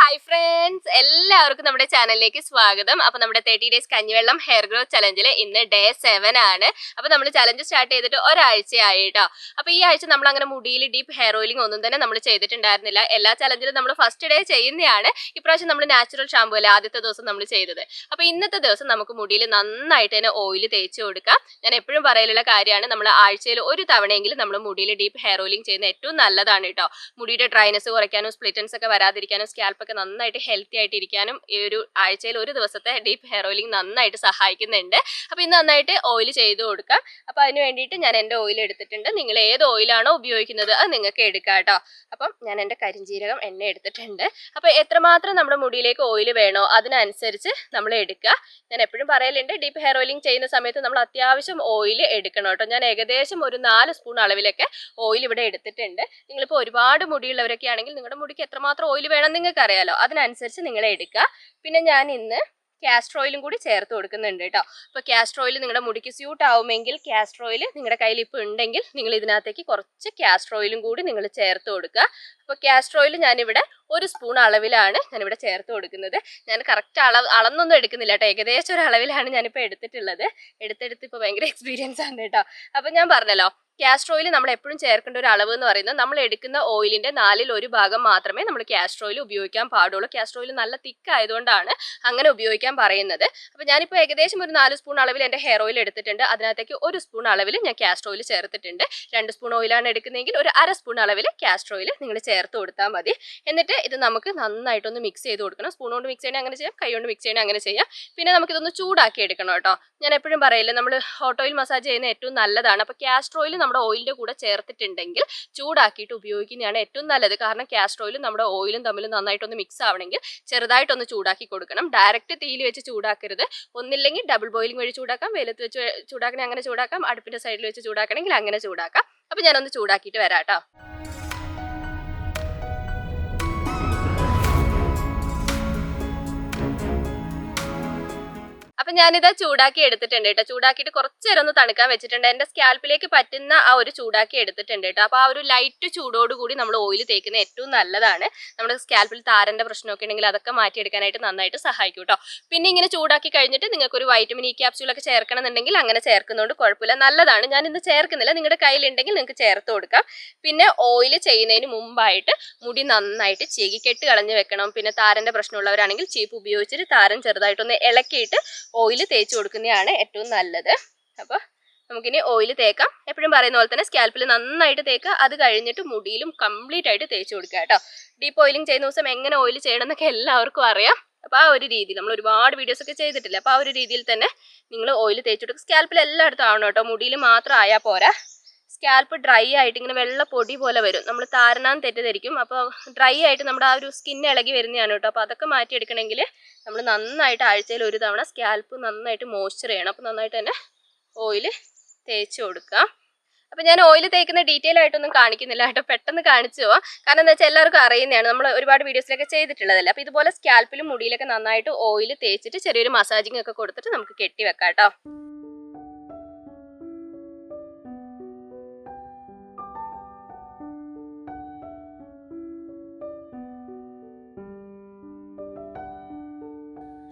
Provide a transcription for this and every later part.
Hi friends, എല്ലാവർക്കും നമ്മുടെ ചാനലിലേക്ക് സ്വാഗതം. അപ്പോൾ നമ്മുടെ 30 ഡേയ്സ് കഞ്ഞിവെള്ളം ഹെയർ ഗ്രോത്ത് ചലഞ്ചിൽ ഇന്ന് ഡേ 7 ആണ്. അപ്പോൾ നമ്മൾ ചലഞ്ച് സ്റ്റാർട്ട് ചെയ്തിട്ട് ഒരാഴ്ചയായി കേട്ടോ. അപ്പോൾ ഈ ആഴ്ച നമ്മൾ അങ്ങനെ മുടിയിൽ ഡീപ്പ് ഹെയർ ഓയിലിംഗ് ഒന്നും തന്നെ നമ്മൾ ചെയ്തിട്ടുണ്ടായിരുന്നില്ല. എല്ലാ ചലഞ്ചിലും നമ്മൾ ഫസ്റ്റ് ഡേ ചെയ്യുന്നതാണ്. ഇപ്രാവശ്യം നമ്മൾ നാച്ചുറൽ ഷാമ്പു അല്ല ആദ്യത്തെ ദിവസം നമ്മൾ ചെയ്തത്. അപ്പോൾ ഇന്നത്തെ ദിവസം നമുക്ക് മുടിയിൽ നന്നായിട്ട് തന്നെ ഓയിൽ തേച്ച് കൊടുക്കാം. ഞാൻ എപ്പോഴും പറയലുള്ള കാര്യമാണ്, നമ്മൾ ആഴ്ചയിൽ ഒരു തവണയെങ്കിലും നമ്മൾ മുടിയിൽ ഡീപ്പ് ഹെയർ ഓയിലിംഗ് ചെയ്യുന്നത് ഏറ്റവും നല്ലതാണ് കേട്ടോ. മുടിയുടെ ഡ്രൈനെസ് കുറയ്ക്കാനും സ്പ്ലിറ്റൻസ് ഒക്കെ വരാതിരിക്കാനും സ്കാൽപ്പൊക്കെ നന്നായിട്ട് ഹെൽത്തി ആയിട്ട് ഇരിക്കാനും ഈ ഒരു ആഴ്ചയിൽ ഒരു ദിവസത്തെ ഡീപ്പ് ഹെയർ ഓയിലിംഗ് നന്നായിട്ട് സഹായിക്കുന്നുണ്ട്. അപ്പോൾ ഇന്ന് നന്നായിട്ട് ഓയിൽ ചെയ്ത് കൊടുക്കാം. അപ്പോൾ അതിന് വേണ്ടിയിട്ട് ഞാൻ എൻ്റെ ഓയിൽ എടുത്തിട്ടുണ്ട്. നിങ്ങൾ ഏത് ഓയിലാണോ ഉപയോഗിക്കുന്നത് അത് നിങ്ങൾക്ക് എടുക്കാം കേട്ടോ. അപ്പം ഞാൻ എൻ്റെ കരിഞ്ജീരകം എണ്ണ എടുത്തിട്ടുണ്ട്. അപ്പോൾ എത്രമാത്രം നമ്മുടെ മുടിയിലേക്ക് ഓയിൽ വേണോ അതിനനുസരിച്ച് നമ്മൾ എടുക്കുക. ഞാൻ എപ്പോഴും പറയലുണ്ട്, ഡീപ്പ് ഹെയർ ഓയിലിംഗ് ചെയ്യുന്ന സമയത്ത് നമ്മൾ അത്യാവശ്യം ഓയിൽ എടുക്കണം കേട്ടോ. ഞാൻ ഏകദേശം ഒരു 4 സ്പൂൺ അളവിലൊക്കെ ഓയിൽ ഇവിടെ എടുത്തിട്ടുണ്ട്. നിങ്ങളിപ്പോൾ ഒരുപാട് മുടിയുള്ളവരൊക്കെ ആണെങ്കിൽ നിങ്ങളുടെ മുടിക്ക് എത്രമാത്രം ഓയിൽ വേണം നിങ്ങൾക്ക് അറിയാലോ, അതിനനുസരിച്ച് നിങ്ങൾ എടുക്കുക. പിന്നെ ഞാൻ ഇന്ന് കാസ്റ്റർ ഓയിലും കൂടി ചേർത്ത് കൊടുക്കുന്നുണ്ട് കേട്ടോ. അപ്പോൾ കാസ്റ്റർ ഓയിൽ നിങ്ങളുടെ മുടിക്ക് സ്യൂട്ട് ആവുമെങ്കിൽ കാസ്റ്റർ ഓയിൽ നിങ്ങളുടെ കയ്യിൽ ഇപ്പോൾ ഉണ്ടെങ്കിൽ നിങ്ങൾ ഇതിനകത്തേക്ക് കുറച്ച് കാസ്റ്റർ ഓയിലും കൂടി നിങ്ങൾ ചേർത്ത് കൊടുക്കുക. അപ്പോൾ കാസ്റ്റർ ഓയിൽ ഞാനിവിടെ 1 സ്പൂൺ അളവിലാണ് ഞാനിവിടെ ചേർത്ത് കൊടുക്കുന്നത്. ഞാൻ കറക്റ്റ് അളന്നൊന്നും എടുക്കുന്നില്ല കേട്ടോ, ഏകദേശം ഒരു അളവിലാണ് ഞാനിപ്പോൾ എടുത്തിട്ടുള്ളത്. എടുത്തെടുത്ത് ഇപ്പോൾ ഭയങ്കര എക്സ്പീരിയൻസ് ആണ് കേട്ടോ. അപ്പോൾ ഞാൻ പറഞ്ഞല്ലോ, കാസ്റ്റർ ഓയിൽ നമ്മൾ എപ്പോഴും ചേർക്കേണ്ട ഒരു അളവ് എന്ന് പറയുന്നത് നമ്മൾ എടുക്കുന്ന ഓയിലിൻ്റെ 1/4 ഭാഗം മാത്രമേ നമ്മൾ കാസ്റ്റർ ഓയിൽ ഉപയോഗിക്കാൻ പാടുള്ളൂ. കാസ്റ്റർ ഓയിൽ നല്ല തിക്ക് ആയതുകൊണ്ടാണ് അങ്ങനെ ഉപയോഗിക്കാൻ പറയുന്നത്. അപ്പോൾ ഞാനിപ്പോൾ ഏകദേശം ഒരു 4 സ്പൂൺ അളവിൽ എൻ്റെ ഹെയർ ഓയിൽ എടുത്തിട്ടുണ്ട്. അതിനകത്തേക്ക് 1 സ്പൂൺ അളവിൽ ഞാൻ കാസ്റ്റർ ഓയിൽ ചേർത്തിട്ടുണ്ട്. 2 സ്പൂൺ ഓയിലാണ് എടുക്കുന്നതെങ്കിൽ ഒരു 1/2 സ്പൂൺ അളവിൽ കാസ്റ്റർ ഓയിൽ നിങ്ങൾ ചേർത്ത് കൊടുത്താൽ മതി. എന്നിട്ട് ഇത് നമുക്ക് നന്നായിട്ടൊന്ന് മിക്സ് ചെയ്ത് കൊടുക്കണം. സ്പൂൺ കൊണ്ട് മിക്സ് ചെയ്യണേ അങ്ങനെ ചെയ്യാം, കൈ കൊണ്ട് മിക്സ് ചെയ്യണേ അങ്ങനെ ചെയ്യാം. പിന്നെ നമുക്കിതൊന്ന് ചൂടാക്കി എടുക്കണം കേട്ടോ. ഞാൻ എപ്പോഴും പറയില്ല, നമ്മൾ ഹോട്ട് ഓയിൽ മസാജ് ചെയ്യുന്നത് ഏറ്റവും നല്ലതാണ്. അപ്പോൾ കാസ്റ്റർ ഓയിൽ നമ്മുടെ ഓയിലിൻ്റെ കൂടെ ചേർത്തിട്ടുണ്ടെങ്കിൽ ചൂടാക്കിയിട്ട് ഉപയോഗിക്കുന്നതാണ് ഏറ്റവും നല്ലത്. കാരണം കാസ്റ്റർ ഓയിലും നമ്മുടെ ഓയിലും തമ്മിൽ നന്നായിട്ടൊന്ന് മിക്സ് ആവണമെങ്കിൽ ചെറുതായിട്ടൊന്ന് ചൂടാക്കി കൊടുക്കണം. ഡയറക്റ്റ് തീയിൽ വെച്ച് ചൂടാക്കരുത്. ഒന്നില്ലെങ്കിൽ ഡബിൾ ബോയിലിംഗ് വഴി ചൂടാക്കാം, വെയിലത്ത് വെച്ച് ചൂടാക്കണേ അങ്ങനെ ചൂടാക്കാം, അടുപ്പിൻ്റെ സൈഡിൽ വെച്ച് ചൂടാക്കണമെങ്കിൽ അങ്ങനെ ചൂടാക്കാം. അപ്പോൾ ഞാനൊന്ന് ചൂടാക്കിയിട്ട് വരാം കേട്ടോ. അപ്പം ഞാനിത് ചൂടാക്കി എടുത്തിട്ടുണ്ട് കേട്ടോ. ചൂടാക്കിയിട്ട് കുറച്ച് നേരം ഒന്ന് തണുക്കാൻ വെച്ചിട്ടുണ്ട്. എൻ്റെ സ്കാൽപ്പിലേക്ക് പറ്റുന്ന ആ ഒരു ചൂടാക്കി എടുത്തിട്ടുണ്ട് കേട്ടോ. അപ്പോൾ ആ ഒരു ലൈറ്റ് ചൂടോടുകൂടി നമ്മൾ ഓയിൽ തേക്കുന്നത് ഏറ്റവും നല്ലതാണ്. നമ്മുടെ സ്കാൽപ്പിൽ താരൻ്റെ പ്രശ്നമൊക്കെ ഉണ്ടെങ്കിൽ അതൊക്കെ മാറ്റിയെടുക്കാനായിട്ട് നന്നായിട്ട് സഹായിക്കും കേട്ടോ. പിന്നെ ഇങ്ങനെ ചൂടാക്കി കഴിഞ്ഞിട്ട് നിങ്ങൾക്കൊരു വൈറ്റമിൻ ഇ ക്യാപ്സ്യൂളൊക്കെ ചേർക്കണമെന്നുണ്ടെങ്കിൽ അങ്ങനെ ചേർക്കുന്നതുകൊണ്ട് കുഴപ്പമില്ല, നല്ലതാണ്. ഞാൻ ഇന്ന് ചേർക്കുന്നില്ല, നിങ്ങളുടെ കയ്യിലുണ്ടെങ്കിൽ നിങ്ങൾക്ക് ചേർത്ത് കൊടുക്കാം. പിന്നെ ഓയിൽ ചെയ്യുന്നതിന് മുമ്പായിട്ട് മുടി നന്നായിട്ട് ചീകിക്കെട്ട് കളഞ്ഞ് വെക്കണം. പിന്നെ താരൻ്റെ പ്രശ്നമുള്ളവരാണെങ്കിൽ ചീപ്പ് ഉപയോഗിച്ചിട്ട് താരൻ ചെറുതായിട്ടൊന്ന് ഇളക്കിയിട്ട് ഓയിൽ തേച്ച് കൊടുക്കുന്നതാണ് ഏറ്റവും നല്ലത്. അപ്പോൾ നമുക്കിനി ഓയിൽ തേക്കാം. എപ്പോഴും പറയുന്ന പോലെ തന്നെ സ്കാൽപ്പിൽ നന്നായിട്ട് തേക്കുക. അത് കഴിഞ്ഞിട്ട് മുടിയിലും കംപ്ലീറ്റ് ആയിട്ട് തേച്ച് കൊടുക്കുക കേട്ടോ. ഡീപ്പ് ഓയിലിംഗ് ചെയ്യുന്ന ദിവസം എങ്ങനെ ഓയിൽ ചെയ്യണം എന്നൊക്കെ എല്ലാവർക്കും അറിയാം. അപ്പോൾ ആ ഒരു രീതിയിൽ നമ്മൾ ഒരുപാട് വീഡിയോസൊക്കെ ചെയ്തിട്ടില്ല. അപ്പോൾ ആ ഒരു രീതിയിൽ തന്നെ നിങ്ങൾ ഓയിൽ തേച്ച് കൊടുക്കുക. സ്കാൽപ്പിൽ എല്ലായിടത്തും ആവണം കേട്ടോ, മുടിയിൽ മാത്രം ആയാൽ പോരാ. സ്കാൽപ്പ് ഡ്രൈ ആയിട്ട് ഇങ്ങനെ വെള്ള പൊടി പോലെ വരും, നമ്മൾ താരനാന്ന് തെറ്റിദ്ധരിക്കും. അപ്പോൾ ഡ്രൈ ആയിട്ട് നമ്മുടെ ആ ഒരു സ്കിൻ ഇളകി വരുന്നതാണ് കേട്ടോ. അപ്പോൾ അതൊക്കെ മാറ്റിയെടുക്കണമെങ്കിൽ നമ്മൾ നന്നായിട്ട് ആഴ്ചയിൽ ഒരു തവണ സ്കാൽപ്പ് നന്നായിട്ട് മോയ്സ്ചർ ചെയ്യണം. അപ്പോൾ നന്നായിട്ട് തന്നെ ഓയിൽ തേച്ച് കൊടുക്കുക. അപ്പോൾ ഞാൻ ഓയിൽ തേക്കുന്ന ഡീറ്റെയിൽ ആയിട്ടൊന്നും കാണിക്കുന്നില്ല കേട്ടോ, പെട്ടെന്ന് കാണിച്ചു പോവാം. കാരണം എന്താ വെച്ചാൽ എല്ലാവർക്കും അറിയുന്നതാണ്, നമ്മൾ ഒരുപാട് വീഡിയോസിലൊക്കെ ചെയ്തിട്ടുള്ളതല്ല. അപ്പോൾ ഇതുപോലെ സ്കാൽപ്പിലും മുടിയിലൊക്കെ നന്നായിട്ട് ഓയിൽ തേച്ചിട്ട് ചെറിയൊരു മസാജിങ് ഒക്കെ കൊടുത്തിട്ട് നമുക്ക് കെട്ടി വെക്കാം കേട്ടോ.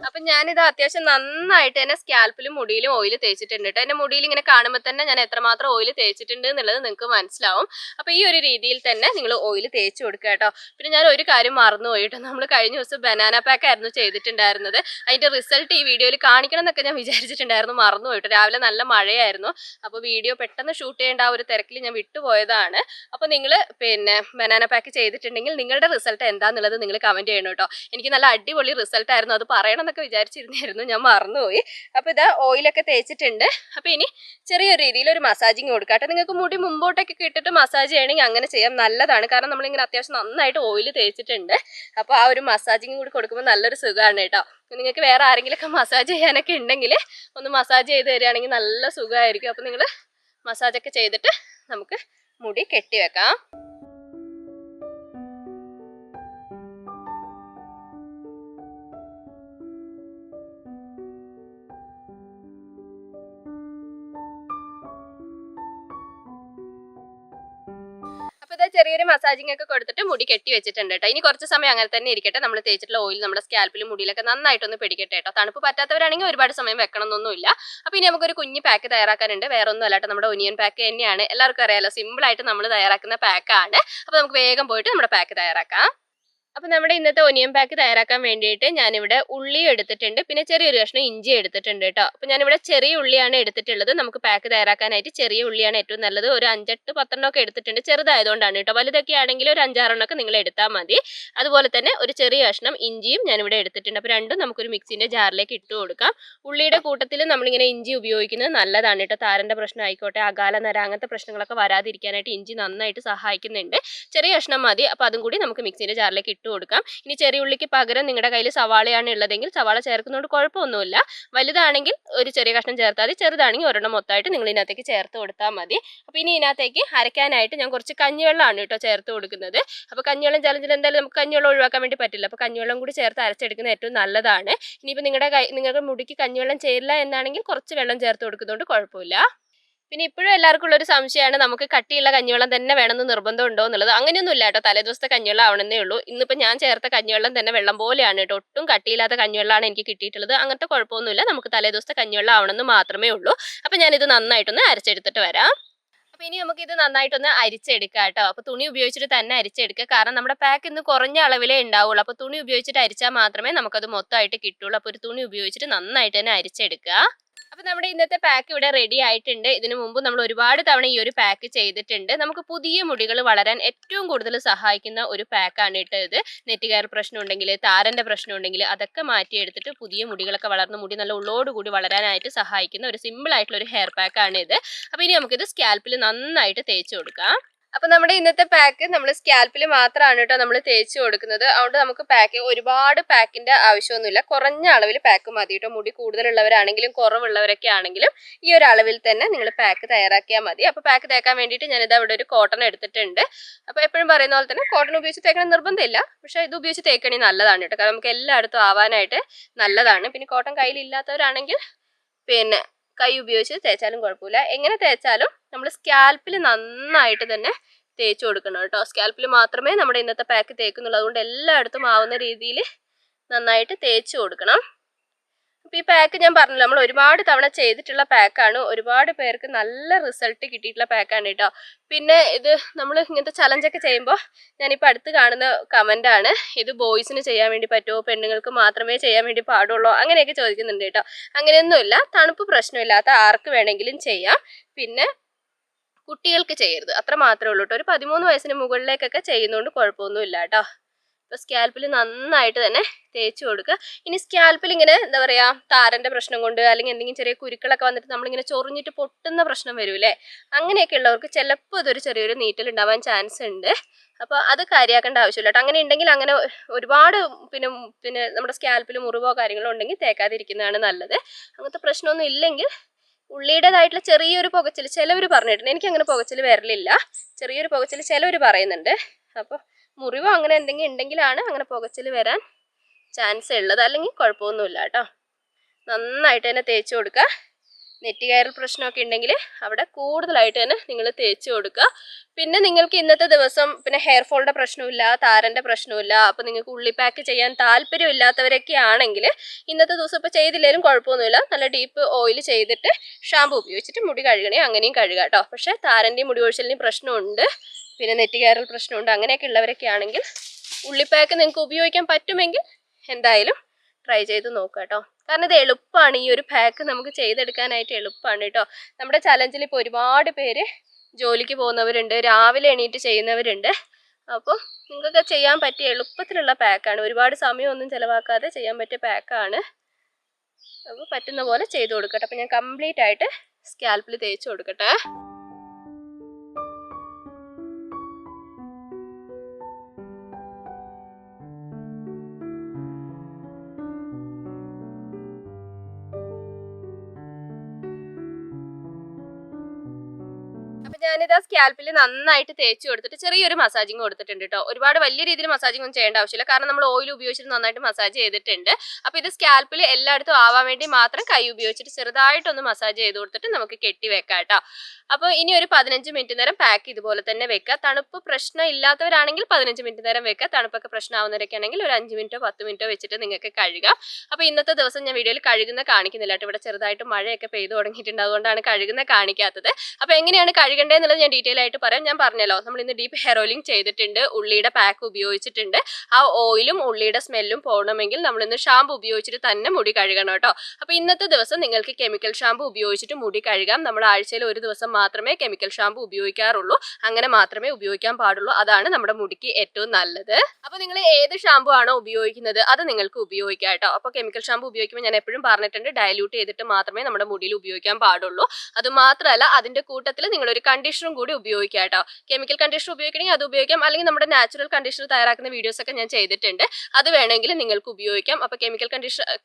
അപ്പം ഞാനിത് അത്യാവശ്യം നന്നായിട്ട് തന്നെ സ്കാൽപ്പിലും മുടിയിലും ഓയിൽ തേച്ചിട്ടുണ്ട് കേട്ടോ. എൻ്റെ മുടിയിൽ ഇങ്ങനെ കാണുമ്പോൾ തന്നെ ഞാൻ എത്രമാത്രം ഓയിൽ തേച്ചിട്ടുണ്ട് എന്നുള്ളത് നിങ്ങൾക്ക് മനസ്സിലാവും. അപ്പോൾ ഈ ഒരു രീതിയിൽ തന്നെ നിങ്ങൾ ഓയിൽ തേച്ച് കൊടുക്കുക കേട്ടോ. പിന്നെ ഞാൻ ഒരു കാര്യം മറന്നുപോയി കേട്ടോ, നമ്മൾ കഴിഞ്ഞ ദിവസം ബനാന പാക്ക് ആയിരുന്നു ചെയ്തിട്ടുണ്ടായിരുന്നത്. അതിൻ്റെ റിസൾട്ട് ഈ വീഡിയോയിൽ കാണിക്കണം എന്നൊക്കെ ഞാൻ വിചാരിച്ചിട്ടുണ്ടായിരുന്നു, മറന്നുപോയി കേട്ടോ. രാവിലെ നല്ല മഴയായിരുന്നു. അപ്പോൾ വീഡിയോ പെട്ടെന്ന് ഷൂട്ട് ചെയ്യേണ്ട ആ ഒരു തിരക്കിൽ ഞാൻ വിട്ടുപോയതാണ്. അപ്പോൾ നിങ്ങൾ പിന്നെ ബനാന പാക്ക് ചെയ്തിട്ടുണ്ടെങ്കിൽ നിങ്ങളുടെ റിസൾട്ട് എന്താണെന്നുള്ളത് നിങ്ങൾ കമൻറ്റ് ചെയ്യണം കേട്ടോ. എനിക്ക് നല്ല അടിപൊളി റിസൾട്ടായിരുന്നു, അത് പറയണം എന്നൊക്കെ വിചാരിച്ചിരുന്നായിരുന്നു, ഞാൻ മറന്നുപോയി. അപ്പോൾ ഇത് ഓയിലൊക്കെ തേച്ചിട്ടുണ്ട്. അപ്പോൾ ഇനി ചെറിയൊരു രീതിയിൽ ഒരു മസാജിങ് കൊടുക്കാട്ടെ. നിങ്ങൾക്ക് മുടി മുമ്പോട്ടൊക്കെ ഇട്ടിട്ട് മസാജ് ചെയ്യണമെങ്കിൽ അങ്ങനെ ചെയ്യാം, നല്ലതാണ്. കാരണം നമ്മളിങ്ങനെ അത്യാവശ്യം നന്നായിട്ട് ഓയിൽ തേച്ചിട്ടുണ്ട്. അപ്പോൾ ആ ഒരു മസാജിങ് കൂടി കൊടുക്കുമ്പോൾ നല്ലൊരു സുഖമാണ് കേട്ടോ. നിങ്ങൾക്ക് വേറെ ആരെങ്കിലുമൊക്കെ മസാജ് ചെയ്യാനൊക്കെ ഉണ്ടെങ്കിൽ ഒന്ന് മസാജ് ചെയ്ത് തരികയാണെങ്കിൽ നല്ല സുഖമായിരിക്കും. അപ്പോൾ നിങ്ങൾ മസാജൊക്കെ ചെയ്തിട്ട് നമുക്ക് മുടി കെട്ടി വെക്കാം. ഇതാ ചെറിയൊരു മസാജിങ് ഒക്കെ കൊടുത്തിട്ട് മുടി കെട്ടി വെച്ചിട്ടുണ്ട് കേട്ടോ. ഇനി കുറച്ച് സമയം അങ്ങനെ തന്നെ ഇരിക്കട്ടെ. നമ്മൾ തേച്ചിട്ടുള്ള ഓയിൽ നമ്മുടെ സ്കാൽപ്പിലും മുടിയിലൊക്കെ നന്നായിട്ടൊന്ന് പിടിക്കട്ടെ കേട്ടോ. തണുപ്പ് പറ്റാത്തവരാണെങ്കിൽ ഒരുപാട് സമയം വെക്കണം എന്നൊന്നുമില്ല. അപ്പൊ ഇനി നമുക്കൊരു കുഞ്ഞു പാക്ക് തയ്യാറാക്കാനുണ്ട്. വേറെ ഒന്നും അല്ലാട്ടോ, നമ്മുടെ ഒനിയൻ പാക്ക് തന്നെയാണ്. എല്ലാവർക്കും അറിയാലോ, സിമ്പിൾ ആയിട്ട് നമ്മൾ തയ്യാറാക്കുന്ന പാക്കാണ്. അപ്പൊ നമുക്ക് വേഗം പോയിട്ട് നമ്മുടെ പാക്ക് തയ്യാറാക്കാം. അപ്പൊ നമ്മുടെ ഇന്നത്തെ ഒനിയൻ പാക്ക് തയ്യാറാക്കാൻ വേണ്ടിയിട്ട് ഞാനിവിടെ ഉള്ളി എടുത്തിട്ടുണ്ട്, പിന്നെ ചെറിയൊരു കഷ്ണം ഇഞ്ചി എടുത്തിട്ടുണ്ട് കേട്ടോ. അപ്പൊ ഞാനിവിടെ ചെറിയ ഉള്ളിയാണ് എടുത്തിട്ടുള്ളത്. നമുക്ക് പാക്ക് തയ്യാറാക്കാനായിട്ട് ചെറിയ ഉള്ളിയാണ് ഏറ്റവും നല്ലത്. ഒരു 5-8-10 ഒക്കെ എടുത്തിട്ടുണ്ട്, ചെറുതായതുകൊണ്ടാണ് കേട്ടോ. വലുതൊക്കെ ആണെങ്കിൽ ഒരു 5-6 നിങ്ങൾ എടുത്താൽ മതി. അതുപോലെ തന്നെ ഒരു ചെറിയ കഷ്ണം ഇഞ്ചിയും ഞാനിവിടെ എടുത്തിട്ടുണ്ട്. അപ്പൊ രണ്ടും നമുക്കൊരു മിക്സിന്റെ ജാറിലേക്ക് ഇട്ട് കൊടുക്കാം. ഉള്ളിയുടെ കൂട്ടത്തിൽ നമ്മളിങ്ങനെ ഇഞ്ചി ഉപയോഗിക്കുന്നത് നല്ലതാണ് കേട്ടോ. താരന്റെ പ്രശ്നം ആയിക്കോട്ടെ, അകാല നര, അങ്ങനത്തെ പ്രശ്നങ്ങളൊക്കെ വരാതിരിക്കാനായിട്ട് ഇഞ്ചി നന്നായിട്ട് സഹായിക്കുന്നുണ്ട്. ചെറിയ കഷ്ണം മതി. അപ്പൊ അതും കൂടി നമുക്ക് മിക്സിന്റെ ജാറിലേക്ക് ഇട്ട് കൊടുക്കാം. ഇനി ചെറിയ ഉള്ളിക്ക് പകരം നിങ്ങളുടെ കയ്യിൽ സവാളയാണ് ഉള്ളതെങ്കിൽ സവാള ചേർക്കുന്നതുകൊണ്ട് കുഴപ്പമൊന്നുമില്ല. വലുതാണെങ്കിൽ ഒരു ചെറിയ കഷ്ണം ചേർത്താൽ മതി, ചെറുതാണെങ്കിൽ ഒരെണ്ണം മൊത്തമായിട്ട് നിങ്ങൾ ഇതിനകത്തേക്ക് ചേർത്ത് കൊടുത്താൽ മതി. അപ്പോൾ ഇനി ഇതിനകത്തേക്ക് അരയ്ക്കാനായിട്ട് ഞാൻ കുറച്ച് കഞ്ഞിവെള്ളമാണ് കേട്ടോ ചേർത്ത് കൊടുക്കുന്നത്. അപ്പോൾ കഞ്ഞിവെള്ളം ചലഞ്ചിൽ എന്തായാലും നമുക്ക് കഞ്ഞിവെള്ളം ഒഴിവാക്കാൻ വേണ്ടി പറ്റില്ല. അപ്പോൾ കഞ്ഞിവെള്ളം കൂടി ചേർത്ത് അരച്ചെടുക്കുന്നത് ഏറ്റവും നല്ലതാണ്. ഇനിയിപ്പോൾ നിങ്ങൾക്ക് മുടിക്ക് കഞ്ഞിവെള്ളം ചേരില്ല എന്നാണെങ്കിൽ കുറച്ച് വെള്ളം ചേർത്ത് കൊടുക്കുന്നതുകൊണ്ട് കുഴപ്പമില്ല. പിന്നെ ഇപ്പോഴും എല്ലാവർക്കും ഉള്ളൊരു സംശയമാണ്, നമുക്ക് കട്ടിയുള്ള കഞ്ഞിവെള്ളം തന്നെ വേണമെന്ന് നിർബന്ധം ഉണ്ടോ എന്നുള്ളത്. അങ്ങനെയൊന്നും ഇല്ല കേട്ടോ, തലേദിവസത്തെ കഞ്ഞിവെള്ളം ആവണമെന്നേ ഉള്ളൂ. ഇന്നിപ്പോൾ ഞാൻ ചേർത്ത കഞ്ഞിവെള്ളം തന്നെ വെള്ളം പോലെയാണ് കേട്ടോ, ഒട്ടും കട്ടിയില്ലാത്ത കഞ്ഞിവെള്ളമാണ് എനിക്ക് കിട്ടിയിട്ടുള്ളത്. അങ്ങനത്തെ കുഴപ്പമൊന്നുമില്ല, നമുക്ക് തലേദിവസത്തെ കഞ്ഞിവെള്ളം ആവണമെന്ന് മാത്രമേ ഉള്ളൂ. അപ്പോൾ ഞാനിത് നന്നായിട്ടൊന്ന് അരച്ചെടുത്തിട്ട് വരാം. അപ്പോൾ ഇനി നമുക്ക് ഇത് നന്നായിട്ടൊന്ന് അരിച്ചെടുക്കാം കേട്ടോ. അപ്പോൾ തുണി ഉപയോഗിച്ചിട്ട് തന്നെ അരിച്ചെടുക്കുക, കാരണം നമ്മുടെ പാക്ക് ഇന്ന് കുറഞ്ഞ അളവിലേ ഉണ്ടാവുള്ളൂ. അപ്പോൾ തുണി ഉപയോഗിച്ചിട്ട് അരിച്ചാൽ മാത്രമേ നമുക്കത് മൊത്തമായിട്ട് കിട്ടുള്ളൂ. അപ്പോൾ ഒരു തുണി ഉപയോഗിച്ചിട്ട് നന്നായിട്ട് തന്നെ അരിച്ചെടുക്കുക. അപ്പോൾ നമ്മുടെ ഇന്നത്തെ പാക്ക് ഇവിടെ റെഡി ആയിട്ടുണ്ട്. ഇതിനു മുമ്പ് നമ്മൾ ഒരുപാട് തവണ ഈ ഒരു പാക്ക് ചെയ്തിട്ടുണ്ട്. നമുക്ക് പുതിയ മുടികൾ വളരാൻ ഏറ്റവും കൂടുതൽ സഹായിക്കുന്ന ഒരു പാക്കാണ് കേട്ടോ ഇത്. നെറ്റുകയർ പ്രശ്നം ഉണ്ടെങ്കിൽ, താരന്റെ പ്രശ്നം ഉണ്ടെങ്കിൽ അതൊക്കെ മാറ്റിയെടുത്തിട്ട് പുതിയ മുടികളൊക്കെ വളർന്ന് മുടി നല്ല ഉള്ളോടുകൂടി വളരാനായിട്ട് സഹായിക്കുന്ന ഒരു സിമ്പിൾ ആയിട്ടുള്ള ഒരു ഹെയർ പാക്കാണ് ഇത്. അപ്പോൾ ഇനി നമുക്കിത് സ്കാൽപ്പിൽ നന്നായിട്ട് തേച്ച് കൊടുക്കാം. അപ്പൊ നമ്മുടെ ഇന്നത്തെ പാക്ക് നമ്മൾ സ്കാൽപ്പിൽ മാത്രമാണ് കേട്ടോ നമ്മൾ തേച്ച് കൊടുക്കുന്നത്. അതുകൊണ്ട് നമുക്ക് ഒരുപാട് പാക്കിന്റെ ആവശ്യമൊന്നുമില്ല, കുറഞ്ഞ അളവിൽ പാക്ക് മതി കേട്ടോ. മുടി കൂടുതലുള്ളവരാണെങ്കിലും കുറവുള്ളവരൊക്കെ ആണെങ്കിലും ഈ ഒരു അളവിൽ തന്നെ നിങ്ങൾ പാക്ക് തയ്യാറാക്കിയാൽ മതി. അപ്പൊ പാക്ക് തേക്കാൻ വേണ്ടിയിട്ട് ഞാനിത് അവിടെ ഒരു കോട്ടൺ എടുത്തിട്ടുണ്ട്. അപ്പൊ എപ്പോഴും പറയുന്ന പോലെ തന്നെ കോട്ടൺ ഉപയോഗിച്ച് തേക്കണം നിർബന്ധമില്ല, പക്ഷെ ഇത് ഉപയോഗിച്ച് തേക്കണേ നല്ലതാണ് കേട്ടോ, കാരണം നമുക്ക് എല്ലായിടത്തും ആവാനായിട്ട് നല്ലതാണ്. പിന്നെ കോട്ടൺ കയ്യിലില്ലാത്തവരാണെങ്കിൽ പിന്നെ കൈ ഉപയോഗിച്ച് തേച്ചാലും കുഴപ്പമില്ല. എങ്ങനെ തേച്ചാലും നമ്മൾ സ്കാൽപ്പിൽ നന്നായിട്ട് തന്നെ തേച്ച് കൊടുക്കണം കേട്ടോ. സ്കാൽപ്പിൽ മാത്രമേ നമ്മുടെ ഇന്നത്തെ പാക്ക് തേക്കുന്നുള്ളൂ. അതുകൊണ്ട് എല്ലായിടത്തും ആവുന്ന രീതിയിൽ നന്നായിട്ട് തേച്ച് കൊടുക്കണം. അപ്പോൾ ഈ പാക്ക് ഞാൻ പറഞ്ഞല്ലോ, നമ്മൾ ഒരുപാട് തവണ ചെയ്തിട്ടുള്ള പാക്കാണ്. ഒരുപാട് പേർക്ക് നല്ല റിസൾട്ട് കിട്ടിയിട്ടുള്ള പാക്കാണ് കേട്ടോ. പിന്നെ ഇത് നമ്മൾ ഇങ്ങനത്തെ ചലഞ്ചൊക്കെ ചെയ്യുമ്പോൾ ഞാനിപ്പോൾ അടുത്ത് കാണുന്ന കമൻ്റാണ്, ഇത് ബോയ്സിന് ചെയ്യാൻ വേണ്ടി പറ്റുമോ, പെണ്ണുങ്ങൾക്ക് മാത്രമേ ചെയ്യാൻ വേണ്ടി പാടുള്ളൂ, അങ്ങനെയൊക്കെ ചോദിക്കുന്നുണ്ട് കേട്ടോ. അങ്ങനെയൊന്നുമില്ല, തണുപ്പ് പ്രശ്നമില്ലാത്ത ആർക്ക് വേണമെങ്കിലും ചെയ്യാം. പിന്നെ കുട്ടികൾക്ക് ചെയ്യരുത്, അത്ര മാത്രമേ ഉള്ളൂ കേട്ടോ. ഒരു 13 വയസ്സിന് മുകളിലേക്കൊക്കെ ചെയ്യുന്നതുകൊണ്ട് കുഴപ്പമൊന്നുമില്ല കേട്ടോ. അപ്പോൾ സ്കാൽപ്പിൽ നന്നായിട്ട് തന്നെ തേച്ച് കൊടുക്കുക. ഇനി സ്കാൽപ്പിൽ ഇങ്ങനെ എന്താ പറയുക, താരൻ്റെ പ്രശ്നം കൊണ്ട് അല്ലെങ്കിൽ എന്തെങ്കിലും ചെറിയ കുരുക്കളൊക്കെ വന്നിട്ട് നമ്മളിങ്ങനെ ചൊറിഞ്ഞിട്ട് പൊട്ടുന്ന പ്രശ്നം വരൂലേ, അങ്ങനെയൊക്കെ ഉള്ളവർക്ക് ചിലപ്പോൾ ഇതൊരു ചെറിയൊരു നീറ്റലുണ്ടാവാൻ ചാൻസ് ഉണ്ട്. അപ്പോൾ അത് കാര്യമാക്കേണ്ട ആവശ്യമില്ല കേട്ടോ. അങ്ങനെ ഉണ്ടെങ്കിൽ അങ്ങനെ ഒരുപാട് പിന്നെ നമ്മുടെ സ്കാൽപ്പിൽ മുറിവോ കാര്യങ്ങളോ ഉണ്ടെങ്കിൽ തേക്കാതിരിക്കുന്നതാണ് നല്ലത്. അങ്ങനത്തെ പ്രശ്നമൊന്നും ഇല്ലെങ്കിൽ ഉള്ളിയുടേതായിട്ടുള്ള ചെറിയൊരു പുകച്ചിൽ ചിലവർ പറഞ്ഞിട്ടുണ്ട്, എനിക്ക് അങ്ങനെ പുകച്ചിൽ വരലില്ല, ചെറിയൊരു പുകച്ചിൽ ചിലവർ പറയുന്നുണ്ട്. അപ്പോൾ മുറിവോ അങ്ങനെ എന്തെങ്കിലും ഉണ്ടെങ്കിലാണ് അങ്ങനെ പുകച്ചിൽ വരാൻ ചാൻസ് ഉള്ളത്, അല്ലെങ്കിൽ കുഴപ്പമൊന്നുമില്ല കേട്ടോ. നന്നായിട്ട് തന്നെ തേച്ച് കൊടുക്കുക. നെറ്റുകയറൽ പ്രശ്നമൊക്കെ ഉണ്ടെങ്കിൽ അവിടെ കൂടുതലായിട്ട് തന്നെ നിങ്ങൾ തേച്ച് കൊടുക്കുക. പിന്നെ നിങ്ങൾക്ക് ഇന്നത്തെ ദിവസം പിന്നെ ഹെയർ ഫോളിൻ്റെ പ്രശ്നമില്ല, താരൻ്റെ പ്രശ്നമില്ല, അപ്പോൾ നിങ്ങൾക്ക് ഉള്ളി പാക്ക് ചെയ്യാൻ താല്പര്യമില്ലാത്തവരൊക്കെ ആണെങ്കിൽ ഇന്നത്തെ ദിവസം ഇപ്പോൾ ചെയ്തില്ലെങ്കിലും കുഴപ്പമൊന്നുമില്ല, നല്ല ഡീപ്പ് ഓയിൽ ചെയ്തിട്ട് ഷാമ്പു ഉപയോഗിച്ചിട്ട് മുടി കഴുകണേ അങ്ങനെയും കഴുകാം കേട്ടോ. പക്ഷേ താരൻ്റെയും മുടി കൊഴിച്ചിലിൻ്റെയും പ്രശ്നമുണ്ട്, പിന്നെ നെറ്റുകയറൽ പ്രശ്നമുണ്ട്, അങ്ങനെയൊക്കെ ഉള്ളവരൊക്കെ ആണെങ്കിൽ ഉള്ളിപ്പാക്ക് നിങ്ങൾക്ക് ഉപയോഗിക്കാൻ പറ്റുമെങ്കിൽ എന്തായാലും ട്രൈ ചെയ്ത് നോക്കുക കേട്ടോ. കാരണം ഇത് എളുപ്പമാണ്, ഈ ഒരു പാക്ക് നമുക്ക് ചെയ്തെടുക്കാനായിട്ട് എളുപ്പമാണ് കേട്ടോ. നമ്മുടെ ചലഞ്ചിൽ ഇപ്പോൾ ഒരുപാട് പേര് ജോലിക്ക് പോകുന്നവരുണ്ട്, രാവിലെ എണീറ്റ് ചെയ്യുന്നവരുണ്ട്. അപ്പോൾ നിങ്ങൾക്ക് ചെയ്യാൻ പറ്റിയ എളുപ്പത്തിലുള്ള പാക്കാണ്, ഒരുപാട് സമയമൊന്നും ചിലവാക്കാതെ ചെയ്യാൻ പറ്റിയ പാക്കാണ്. അപ്പോൾ പറ്റുന്ന പോലെ ചെയ്ത് കൊടുക്കട്ടെ. അപ്പോൾ ഞാൻ കംപ്ലീറ്റ് ആയിട്ട് സ്കാൽപ്പിൽ തേച്ച് കൊടുക്കട്ടെ. ഞാനിത് സ്കാൽപ്പിൽ നന്നായിട്ട് തേച്ച് കൊടുത്തിട്ട് ചെറിയൊരു മസാജിങ് കൊടുത്തിട്ടുണ്ട് കേട്ടോ. ഒരുപാട് വലിയ രീതിയിൽ മസാജിങ് ഒന്നും ചെയ്യേണ്ട ആവശ്യമില്ല, കാരണം നമ്മൾ ഓയിൽ ഉപയോഗിച്ചിട്ട് നന്നായിട്ട് മസാജ് ചെയ്തിട്ടുണ്ട്. അപ്പോൾ ഇത് സ്കാൽപ്പിൽ എല്ലായിടത്തും ആവാൻ വേണ്ടി മാത്രം കൈ ഉപയോഗിച്ചിട്ട് ചെറുതായിട്ടൊന്ന് മസാജ് ചെയ്ത് കൊടുത്തിട്ട് നമുക്ക് കെട്ടി വെക്കാം കേട്ടോ. അപ്പോൾ ഇനി ഒരു 15 മിനിറ്റ് നേരം പാക്ക് ഇതുപോലെ തന്നെ വെക്കുക. തണുപ്പ് പ്രശ്നം ഇല്ലാത്തവരാണെങ്കിൽ 15 മിനിറ്റ് നേരം വെക്കുക. തണുപ്പൊക്കെ പ്രശ്നമാവുന്നവരൊക്കെ ആണെങ്കിൽ ഒരു 5 മിനിറ്റോ 10 മിനിറ്റോ വെച്ചിട്ട് നിങ്ങൾക്ക് കഴുകാം. അപ്പോൾ ഇന്നത്തെ ദിവസം ഞാൻ വീഡിയോയിൽ കഴുകുന്ന കാണിക്കുന്നില്ല കേട്ടോ. ഇവിടെ ചെറുതായിട്ട് മഴയൊക്കെ പെയ്തു തുടങ്ങിയിട്ടുണ്ട്, അതുകൊണ്ടാണ് കഴുകുന്ന കാണിക്കാത്തത്. അപ്പോൾ എങ്ങനെയാണ് കഴുകേണ്ടതെന്നുള്ളത് ഞാൻ ഡീറ്റെയിൽ ആയിട്ട് പറയാം. ഞാൻ പറഞ്ഞല്ലോ, നമ്മൾ ഇന്ന് ഡീപ്പ് ഹെയർ ഓയിലിംഗ് ചെയ്തിട്ടുണ്ട്, ഉള്ളിയുടെ പാക്ക് ഉപയോഗിച്ചിട്ടുണ്ട്. ആ ഓയിലും ഉള്ളിയുടെ സ്മെല്ലും പോകണമെങ്കിൽ നമ്മൾ ഇന്ന് ഷാമ്പു ഉപയോഗിച്ചിട്ട് തന്നെ മുടി കഴുകണം കേട്ടോ. അപ്പോൾ ഇന്നത്തെ ദിവസം നിങ്ങൾക്ക് കെമിക്കൽ ഷാമ്പു ഉപയോഗിച്ചിട്ട് മുടി കഴുകാം. നമ്മൾ ആഴ്ചയിൽ ഒരു ദിവസം മാത്രമേ കെമിക്കൽ ഷാമ്പു ഉപയോഗിക്കാറുള്ളൂ, അങ്ങനെ മാത്രമേ ഉപയോഗിക്കാൻ പാടുള്ളൂ. അതാണ് നമ്മുടെ മുടിക്ക് ഏറ്റവും നല്ലത്. അപ്പോൾ നിങ്ങൾ ഏത് ഷാമ്പു ആണോ ഉപയോഗിക്കുന്നത് അത് നിങ്ങൾക്ക് ഉപയോഗിക്കാം കേട്ടോ. അപ്പോൾ കെമിക്കൽ ഷാമ്പു ഉപയോഗിക്കുമ്പോൾ ഞാൻ എപ്പോഴും പറഞ്ഞിട്ടുണ്ട്, ഡയലൂട്ട് ചെയ്തിട്ട് മാത്രമേ നമ്മുടെ മുടിയിൽ ഉപയോഗിക്കാൻ പാടുള്ളൂ. അതുമാത്രമല്ല, അതിന്റെ കൂട്ടത്തിൽ നിങ്ങളൊരു കണ്ടീഷണറും കൂടി ഉപയോഗിക്കാം കേട്ടോ. കെമിക്കൽ കണ്ടീഷണർ ഉപയോഗിക്കണമെങ്കിൽ അത് ഉപയോഗിക്കാം, അല്ലെങ്കിൽ നമ്മുടെ നാച്ചുറൽ കണ്ടീഷണർ തയ്യാറാക്കുന്ന വീഡിയോസ് ഒക്കെ ഞാൻ ചെയ്തിട്ടുണ്ട്, അത് വേണമെങ്കിൽ നിങ്ങൾക്ക് ഉപയോഗിക്കാം. അപ്പോൾ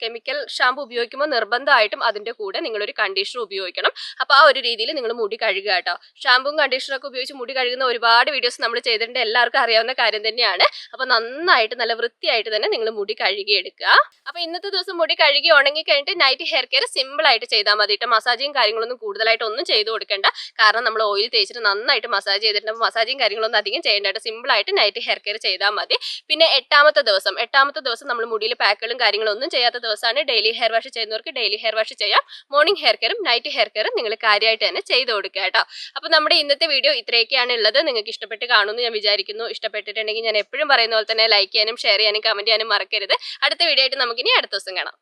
കെമിക്കൽ ഷാമ്പു ഉപയോഗിക്കുമ്പോൾ നിർബന്ധമായിട്ടും അതിന്റെ കൂടെ നിങ്ങളൊരു കണ്ടീഷണർ ഉപയോഗിക്കണം. അപ്പോൾ ആ ഒരു രീതിയിൽ നിങ്ങൾ മുടി കഴുകുക കേട്ടോ. ഷാമ്പും കണ്ടീഷണറൊക്കെ ഉപയോഗിച്ച് മുടി കഴുകുന്ന ഒരുപാട് വീഡിയോസ് നമ്മൾ ചെയ്തിട്ടുണ്ട്, എല്ലാവർക്കും അറിയാവുന്ന കാര്യം തന്നെയാണ്. അപ്പോൾ നന്നായിട്ട് നല്ല വൃത്തിയായിട്ട് തന്നെ നിങ്ങൾ മുടി കഴുകി എടുക്കുക. അപ്പോൾ ഇന്നത്തെ ദിവസം മുടി കഴുകി ഉണങ്ങി കഴിഞ്ഞിട്ട് നൈറ്റ് ഹെയർ കെയർ സിമ്പിൾ ആയിട്ട് ചെയ്താൽ മതി കേട്ടോ. മസാജിങ് കാര്യങ്ങളൊന്നും കൂടുതലായിട്ട് ഒന്നും ചെയ്ത് കൊടുക്കേണ്ട, കാരണം നമ്മൾ ഓയിൽ തേച്ചിട്ട് നന്നായിട്ട് മസാജ് ചെയ്തിട്ടുണ്ട്. അപ്പോൾ മസാജിങ് കാര്യങ്ങളൊന്നും അധികം ചെയ്യേണ്ട കേട്ടോ. സിമ്പിൾ ആയിട്ട് നൈറ്റ് ഹെയർ കെയർ ചെയ്താൽ മതി. പിന്നെ എട്ടാമത്തെ ദിവസം നമ്മൾ മുടിയിൽ പാക്കുകളും കാര്യങ്ങളും ഒന്നും ചെയ്യാത്ത ദിവസമാണ്. ഡെയിലി ഹെയർ വാഷ് ചെയ്യുന്നവർക്ക് ഡെയിലി ഹെയർ വാഷ് ചെയ്യാം. മോർണിംഗ് ഹെയർ കെയറും നൈറ്റ് ഹെയർ കെയറും നിങ്ങൾ കാര്യമായിട്ട് തന്നെ ചെയ്ത് കൊടുക്കുക കേട്ടോ. അപ്പോൾ നമ്മുടെ ഇന്നത്തെ വീഡിയോ ഇത്രയൊക്കെയാണ് ഉള്ളത്. നിങ്ങൾക്ക് ഇഷ്ടപ്പെട്ട് കാണുമെന്ന് ഞാൻ വിചാരിക്കുന്നു. ഇഷ്ടപ്പെട്ടിട്ടുണ്ടെങ്കിൽ ഞാൻ എപ്പോഴും പറയുന്ന പോലെ തന്നെ ലൈക്ക് ചെയ്യാനും ഷെയർ ചെയ്യാനും കമന്റ് ചെയ്യാനും മറക്കരുത്. അടുത്ത വീഡിയോ ആയിട്ട് നമുക്കിനി അടുത്ത ദിവസം കാണാം.